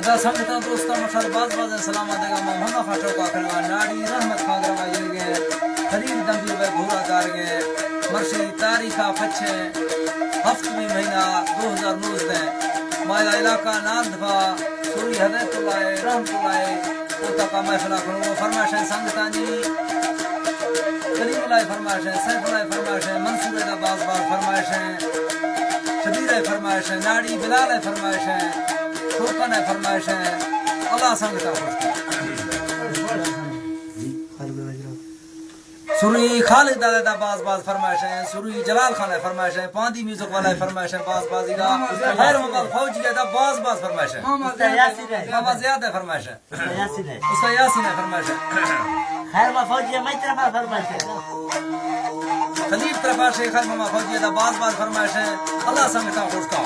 अदा संगता दोस्ता मशर बाज बाज सलाम देगा मोहम्मद फाटो का करवा नाड़ी रहमत खागरवा ये खरीद दंबी वे घोड़ा कार गए मर्शी तारीखा फच्छे हफ्तवी महीना 2019 माया इलाका नांदवा सूरी हदयतुल्लाह रहमतुल्लाह ओता का महफिल करो फरमाइश संगता जी करीमुल्लाह फरमाइश सैफुल्लाह फरमाइश मंसूर दा बाज बाज फरमाइश शबीर फरमाइश नाड़ी बिलाल फरमाइश शोकन फरमाइश अल्लाह संगता सुरी खालिद दादा बाज बाज फरमाइश है सुरी जलाल खान फरमाइश है पांदी म्यूजिक वाला फरमाइश है बाज बाजीगा खैर मोहम्मद फौजी का बाज बाज फरमाइश है उसका यासीन है बाबा ज्यादा फरमाइश है यासीन है उसका यासीन है फरमाइश है खैर मा फौजी मैं तरफ फरमाइश है खलीफ तरफ से खैर मोहम्मद फौजी का बाज बाज फरमाइश है अल्लाह संगता खुशका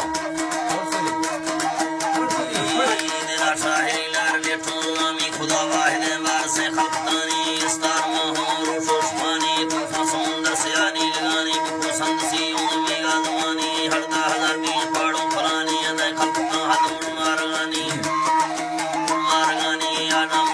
मेरा शाहिर लार लेटो नामी खुदा वाहिद मार से खलतानी इस्तार महूर उशुशमानी तूफा समुंदर से आनी लगानी पसंद सी उम्मी गाजवानी हरदा हजार बीज पाड़ो फलानी अदय खलता हदूर मारगानी आदम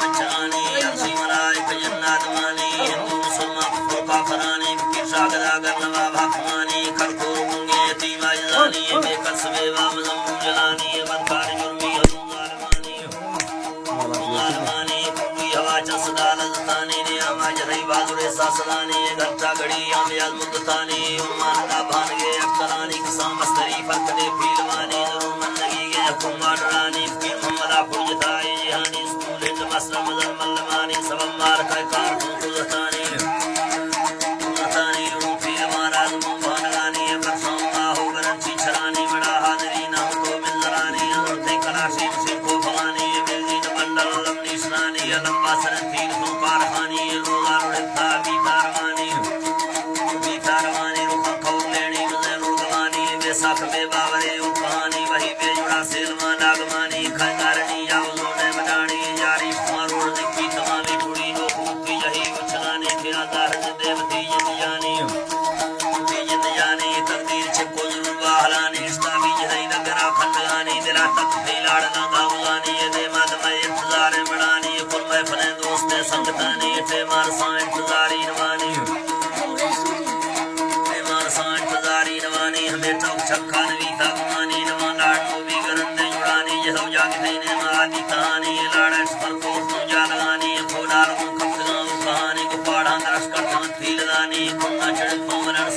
मचानी अर्शी मलाइक जन्नत मानी हिंदू मुसलमान फुरका फरानी फिर शागदा गरनवा भखमानी खलको मुंगे तीमा जलानी बेकसबे वामजम जलानी बदकार जुर्मी ज़ालिमानी कुली हवा चसदा लज़तानी ने आमा जरई बाजुरे सासलानी घंटा घड़ी आमियाज मुद्दतानी उम्मान दा भानगे अक्तरानी किसान मस्तरी फरकदे फीलवानी जरूर मंदगी के हुकुमा डरानी फिर मोहम्मदा फुजताई जहानी स्कूल हिंद मसलम मदन मल्लमानी सबम मार का कार खुजतानी रूफी महाराज मुंभानगानी बरसों हो गरंची छरानी बड़ा हाजरी ना को मिलरानी औरते कलाशी से को भवानी लंबा सरतीन को कारखानी रोजा रुड़ता बीतारवानी रुखा खौर लेनी गुजर रुगवानी बेसाख बेबावरे कहानी वही बेजुड़ा सेलमा नागमानी खंगारनी यावजों ने बनानी जारी मारोड़ दिखी तमामी कुड़ी जो खूबी यही उछलाने फिरा दाहज देवती जिंद जानी तकदीर छिको जुर्वा हलानी इश्ता भी जही नगरा खंडगानी दिला तक लाड़ना गावगानी दे मदमे इंतजार बनानी फले दोस्त संगतानी टे मार सा इंतजारी नवानी हमें चौक छक्का नवी तगमानी नवा लाडो भी गरन दे जुड़ानी जहो जागते ने मादी कहानी लाड़ पर को पूजा लगानी खोडाल को खपगांव कहानी को पाढ़ा दरस करता थीलदानी कुन्ना चढ़ पोमरन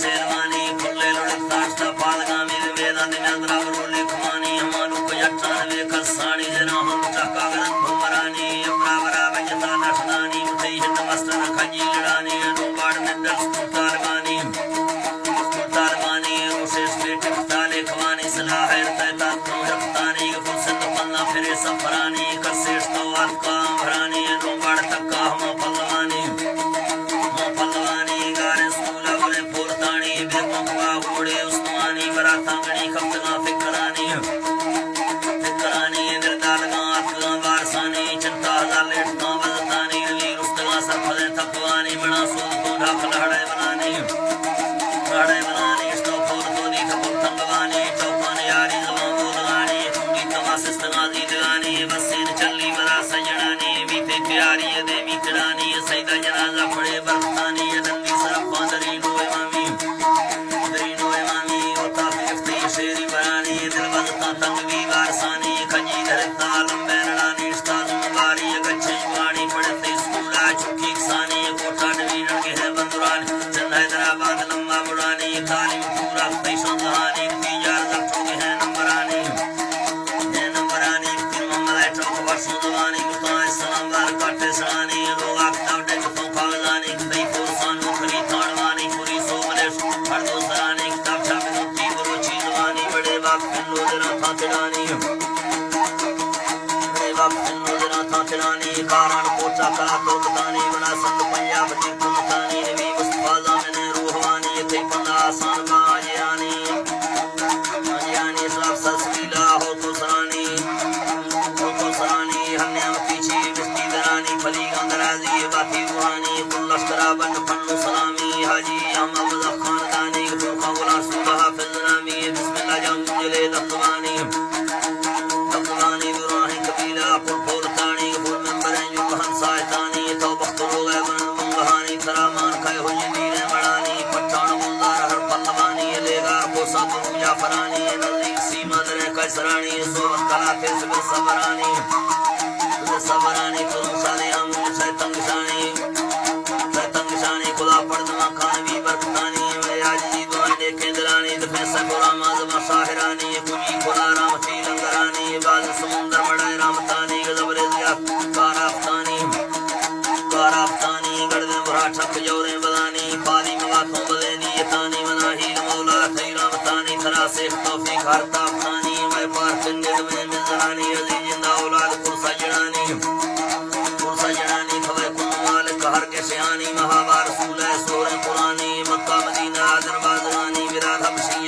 सेलवानी खुले लुड़ता स्ता पालगामी वेदांत में अंदरा रोले खमानी हमारो को यक्षान वे खसानी जना हम चक्का गरन भमरानी बराबरा वजता नशदानी उठे हिंद मस्तन खजी लड़ानी अनुबाड़ में दर्श तारवानी रोशे स्पेट ताले खवानी सलाह है तैता तो रफ्तानी फुर्सत पन्ना फिरे सफरानी कसेश तो का भरानी अनुबाड़ तक्का हम पल्लवानी गारे स्कूला बोले पोरतानी बेमुखवा घोड़े उस्मानी बरातांगनी खपतना फिकरानी चिंता हजार लेटना बजतानी वीर उस्तगा सरफले थकवानी बड़ा सूद को ढाक लहड़े बनानी स्टो फोर तो दी थकुल थंगवानी चौकान यारी जवां बोलगानी चुंगी तमासिस तनाजी लगानी बसेन चल्ली बरा सजड़ानी बीते प्यारी दे बीतड़ानी सैदा जनाजा पड़े बरतानी नंदी सरफ दरी नोए मामी होता फिफ्ती शेरी बरानी दिल बजता तंग भी वारसानी खजी धरता लंबे रड़ानी बारी गच्छे वाणी पड़ते स्कूला चुकी सानी कोठा डवीरण के है बंदुरानी चंद हैदराबाद लंबा बुरानी तालीम पूरा पैसों कहानी तीजार लक्षों के है नंबरानी फिर मोहम्मद चौक वर्षों दवानी मुताए सलाम वार काटे सलानी लोग आखताव डेक तो खागजानी कई फोरसान मुखरी ताड़वानी पूरी सोमले हर दो सरानी किताब छापे नुकी बरोची दवानी बड़े बाप फिर लोजरा था तिड़ानी चलानी कारण पोचा कला तो बतानी बना संग पंजाब दी कुमतानी नबी मुस्तफा जामने रूहवानी थे पंदा आसान बाजियानी सब ससकीला हो तो सरानी हमने हम पीछे बिस्ती दरानी फली गंदराजी बाती बुहानी कुल लश्करा बंद फन्नु सलामी हाजी हम अब्दुल खानदानी फुरखा गुला सुबह हाफिज नामी बिस्मिल्लाह जम जले दत्वानी सादुर जाफरानी नजदीक सीमा दरे कैसरानी सोबत कला के सबर सबरानी सबरानी तुम साले हम से तंगशानी खुदा पड़दमा खान भी बरकतानी मैं आज जी दुआएं देखे दरानी दफे सकोरा माज़मा साहिरानी कुजी खुदा राम फी लंगरानी बाज समुंदर मड़ाए रामतानी गजबरे जिया काराफ्तानी गड़दे मुरा ठक जोरे बदानी पानी मवातों बदेनी यतानी मनाहील मौला खई रामतानी थरा से तौफीक हर ताफ्तानी मैं पार कंजद में मिज़रानी अजीज जिंदा औलाद कुर्सा जड़ानी खबर कुल मालिक हर के शयानी महावार सूले सूरह कुरानी मक्का मदीना आदर बाजरानी विराद हबशी